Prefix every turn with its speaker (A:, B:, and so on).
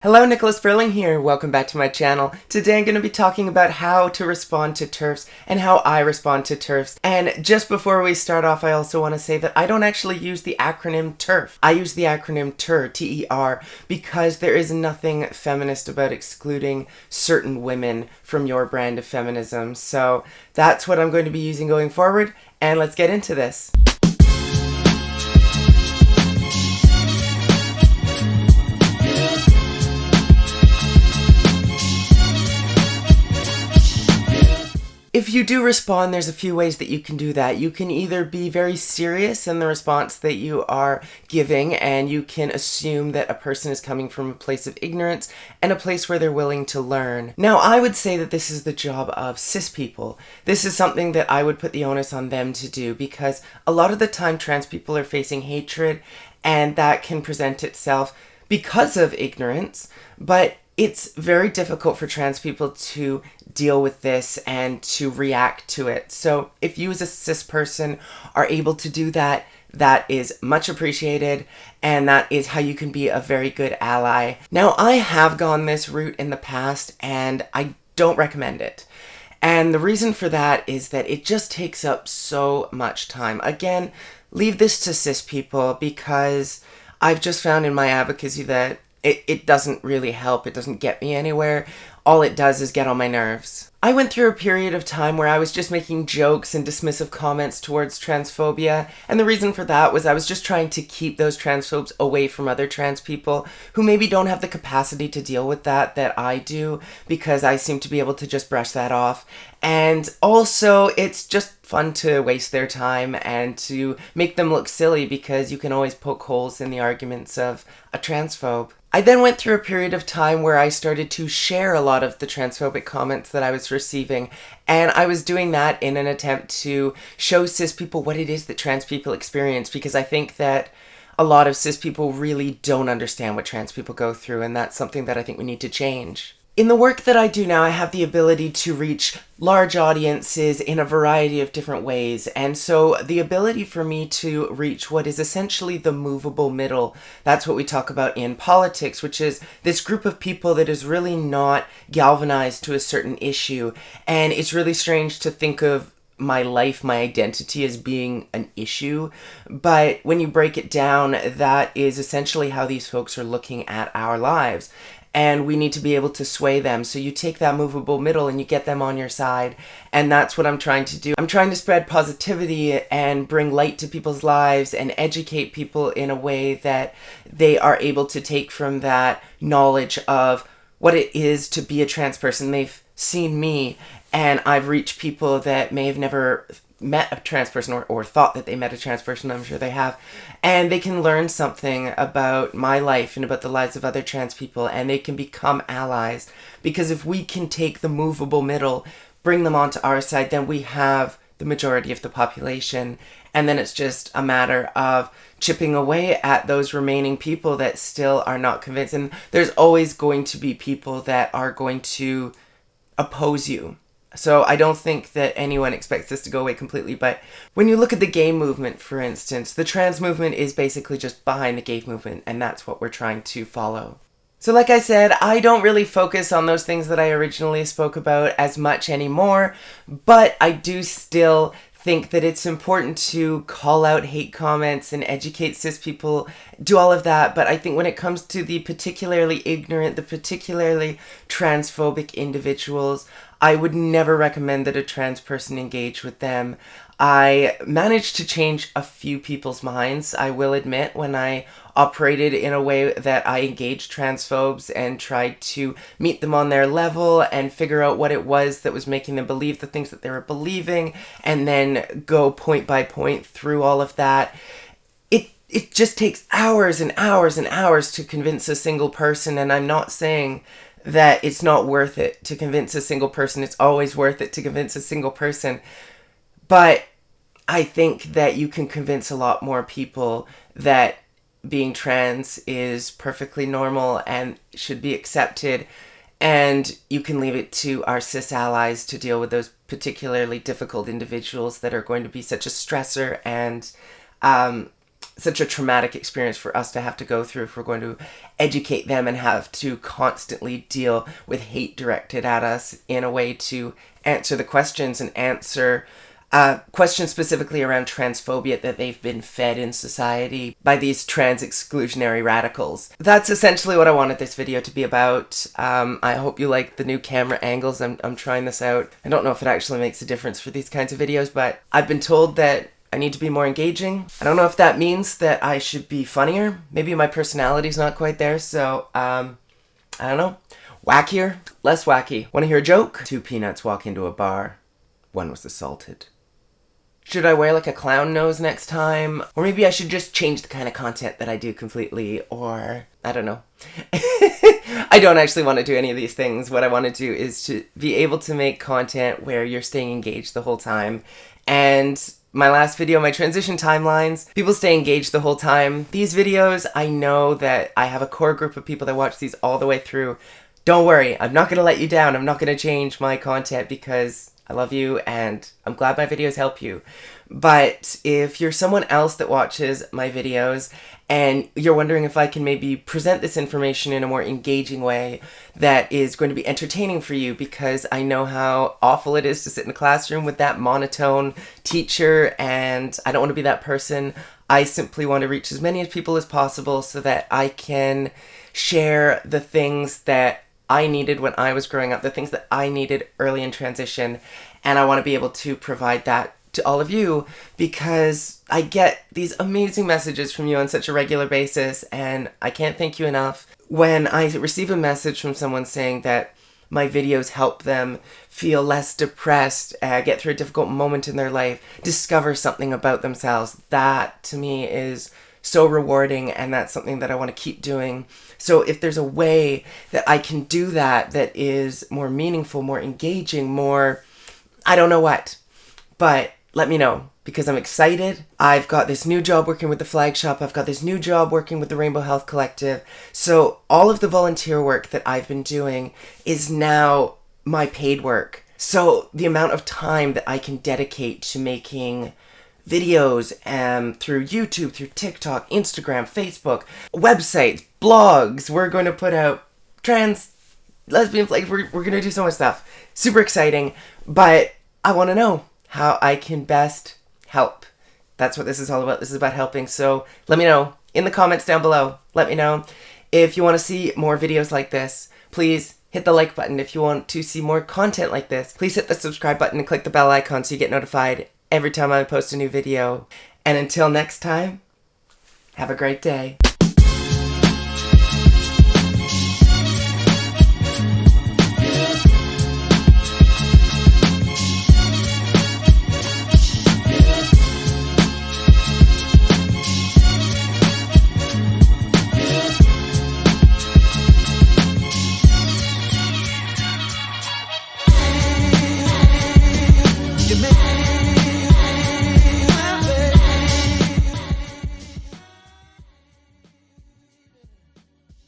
A: Hello, Nicholas Burling here. Welcome back to my channel. Today I'm going to be talking about how to respond to TERFs and how I respond to TERFs. And just before we start off, I also want to say that I don't actually use the acronym TERF. I use the acronym TER, T-E-R, because there is nothing feminist about excluding certain women from your brand of feminism. So that's what I'm going to be using going forward, and let's get into this. If you do respond, there's a few ways that you can do that. You can either be very serious in the response that you are giving, and you can assume that a person is coming from a place of ignorance and a place where they're willing to learn. Now, I would say that this is the job of cis people. This is something that I would put the onus on them to do, because a lot of the time trans people are facing hatred, and that can present itself because of ignorance, but it's very difficult for trans people to deal with this and to react to it. So if you as a cis person are able to do that, that is much appreciated, and that is how you can be a very good ally. Now, I have gone this route in the past, and I don't recommend it. And the reason for that is that it just takes up so much time. Again, leave this to cis people, because I've just found in my advocacy that it doesn't really help. It doesn't get me anywhere. All it does is get on my nerves. I went through a period of time where I was just making jokes and dismissive comments towards transphobia, and the reason for that was I was just trying to keep those transphobes away from other trans people who maybe don't have the capacity to deal with that I do, because I seem to be able to just brush that off. And also, it's just fun to waste their time and to make them look silly, because you can always poke holes in the arguments of a transphobe. I then went through a period of time where I started to share a lot of the transphobic comments that I was receiving, and I was doing that in an attempt to show cis people what it is that trans people experience, because I think that a lot of cis people really don't understand what trans people go through, and that's something that I think we need to change. In the work that I do now, I have the ability to reach large audiences in a variety of different ways. And so the ability for me to reach what is essentially the movable middle, that's what we talk about in politics, which is this group of people that is really not galvanized to a certain issue. And it's really strange to think of my life, my identity as being an issue. But when you break it down, that is essentially how these folks are looking at our lives. And we need to be able to sway them. So you take that movable middle and you get them on your side. And that's what I'm trying to do. I'm trying to spread positivity and bring light to people's lives and educate people in a way that they are able to take from that knowledge of what it is to be a trans person. They've seen me, and I've reached people that may have never met a trans person or thought that they met a trans person. I'm sure they have, and they can learn something about my life and about the lives of other trans people, and they can become allies. Because if we can take the movable middle, bring them onto our side, then we have the majority of the population, and then it's just a matter of chipping away at those remaining people that still are not convinced. And there's always going to be people that are going to oppose you. So I don't think that anyone expects this to go away completely, but when you look at the gay movement, for instance, the trans movement is basically just behind the gay movement, and that's what we're trying to follow. So like I said, I don't really focus on those things that I originally spoke about as much anymore, but I do still think that it's important to call out hate comments and educate cis people, do all of that. But I think when it comes to the particularly ignorant, the particularly transphobic individuals, I would never recommend that a trans person engage with them. I managed to change a few people's minds, I will admit, when I operated in a way that I engaged transphobes and tried to meet them on their level and figure out what it was that was making them believe the things that they were believing, and then go point by point through all of that. It just takes hours and hours and hours to convince a single person, and I'm not saying that it's not worth it to convince a single person. It's always worth it to convince a single person. But I think that you can convince a lot more people that being trans is perfectly normal and should be accepted. And you can leave it to our cis allies to deal with those particularly difficult individuals that are going to be such a stressor and such a traumatic experience for us to have to go through if we're going to educate them and have to constantly deal with hate directed at us in a way to answer the questions and answer questions specifically around transphobia that they've been fed in society by these trans exclusionary radicals. That's essentially what I wanted this video to be about. I hope you like the new camera angles. I'm trying this out. I don't know if it actually makes a difference for these kinds of videos, but I've been told that I need to be more engaging. I don't know if that means that I should be funnier. Maybe my personality's not quite there, so I don't know. Wackier, less wacky. Want to hear a joke? Two peanuts walk into a bar. One was assaulted. Should I wear like a clown nose next time? Or maybe I should just change the kind of content that I do completely, or I don't know. I don't actually want to do any of these things. What I want to do is to be able to make content where you're staying engaged the whole time. And my last video, my transition timelines, people stay engaged the whole time. These videos, I know that I have a core group of people that watch these all the way through. Don't worry, I'm not going to let you down. I'm not going to change my content because I love you and I'm glad my videos help you. But if you're someone else that watches my videos and you're wondering if I can maybe present this information in a more engaging way that is going to be entertaining for you, because I know how awful it is to sit in a classroom with that monotone teacher, and I don't want to be that person. I simply want to reach as many people as possible so that I can share the things that I needed when I was growing up, the things that I needed early in transition, and I want to be able to provide that to all of you because I get these amazing messages from you on such a regular basis, and I can't thank you enough. When I receive a message from someone saying that my videos help them feel less depressed, get through a difficult moment in their life, discover something about themselves, that to me is so rewarding, and that's something that I want to keep doing. So if there's a way that I can do that that is more meaningful, more engaging, more, I don't know what, but let me know, because I'm excited. I've got this new job working with the Flag Shop. I've got this new job working with the Rainbow Health Collective. So all of the volunteer work that I've been doing is now my paid work. So the amount of time that I can dedicate to making videos through YouTube, through TikTok, Instagram, Facebook, websites, blogs. We're going to put out trans, lesbian flags. We're going to do so much stuff. Super exciting. But I want to know how I can best help. That's what this is all about. This is about helping. So let me know in the comments down below. Let me know if you want to see more videos like this. Please hit the like button. If you want to see more content like this, please hit the subscribe button and click the bell icon so you get notified every time I post a new video. And until next time, have a great day.